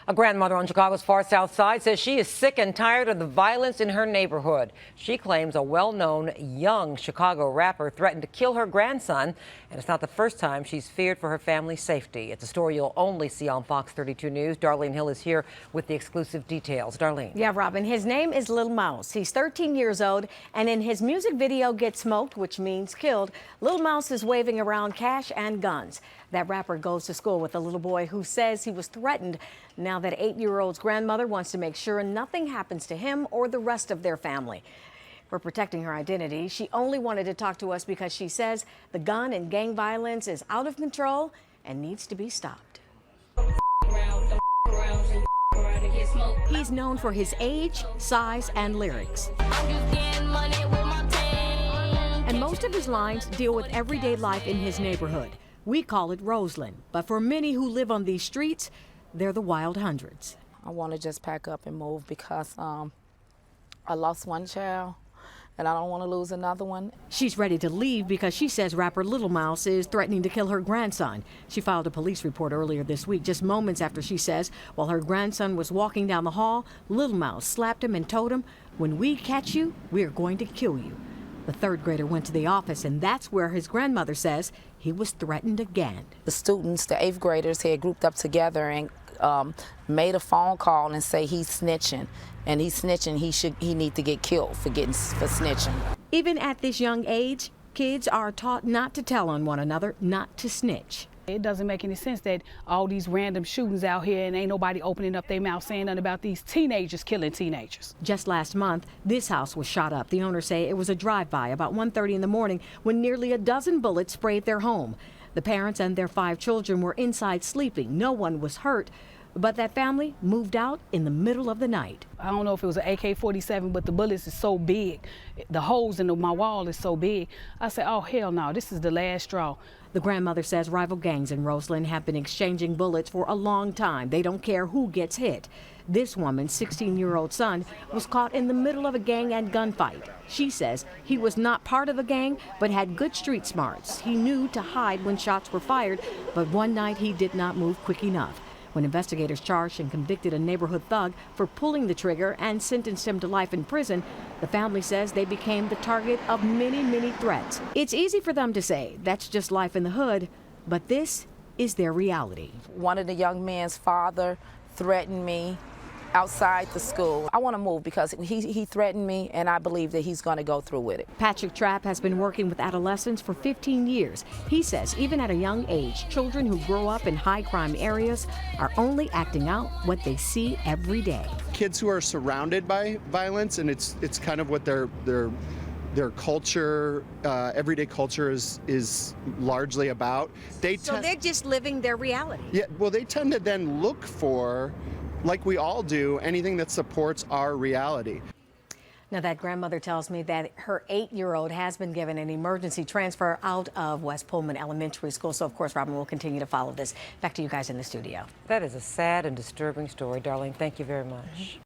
A grandmother on Chicago's far south side says she is sick and tired of the violence in her neighborhood. She claims a well-known young Chicago rapper threatened to kill her grandson, and it's not the first time she's feared for her family's safety. It's a story you'll only see on Fox 32 News. Darlene Hill is here with the exclusive details. Darlene. Yeah, Robin, his name is Lil Mouse. He's 13 years old, and in his music video, Get Smoked, which means killed, Lil Mouse is waving around cash and guns. That rapper goes to school with a little boy who says he was threatened. Now that 8-year-old's grandmother wants to make sure nothing happens to him or the rest of their family. For protecting her identity, she only wanted to talk to us because she says the gun and gang violence is out of control and needs to be stopped. He's known for his age, size, and lyrics. And most of his lines deal with everyday life in his neighborhood. We call it Roseland, but for many who live on these streets, they're the wild hundreds. I want to just pack up and move because I lost one child and I don't want to lose another one. She's ready to leave because she says rapper Little Mouse is threatening to kill her grandson. She filed a police report earlier this week, just moments after she says while her grandson was walking down the hall, Little Mouse slapped him and told him, "When we catch you, we're going to kill you." The third grader went to the office, and that's where his grandmother says he was threatened again. The students, the 8th graders, had grouped up together and made a phone call and say he's snitching, and he's snitching. He need to get killed for snitching. Even at this young age, kids are taught not to tell on one another, not to snitch. It doesn't make any sense that all these random shootings out here and ain't nobody opening up their mouth saying nothing about these teenagers killing teenagers. Just last month, this house was shot up. The owners say it was a drive-by about 1:30 in the morning when nearly a dozen bullets sprayed their home. The parents and their 5 children were inside sleeping. No one was hurt, but that family moved out in the middle of the night. I don't know if it was an AK-47, but the bullets is so big. The holes in my wall is so big. I said, oh, hell no, this is the last straw. The grandmother says rival gangs in Roseland have been exchanging bullets for a long time. They don't care who gets hit. This woman's 16-year-old son was caught in the middle of a gang and gunfight. She says he was not part of a gang, but had good street smarts. He knew to hide when shots were fired, but one night he did not move quick enough. When investigators charged and convicted a neighborhood thug for pulling the trigger and sentenced him to life in prison, the family says they became the target of many, many threats. It's easy for them to say that's just life in the hood, but this is their reality. One of the young men's father threatened me outside the school. I want to move because he threatened me, and I believe that he's going to go through with it. Patrick Trapp has been working with adolescents for 15 years. He says even at a young age, children who grow up in high-crime areas are only acting out what they see every day. Kids who are surrounded by violence, and it's kind of what their culture, everyday culture is largely about. So they're just living their reality. Yeah, well, they tend to then look for, like we all do, anything that supports our reality. Now, that grandmother tells me that her 8-year-old has been given an emergency transfer out of West Pullman Elementary School. So, of course, Robin will continue to follow this. Back to you guys in the studio. That is a sad and disturbing story, Darlene. Thank you very much.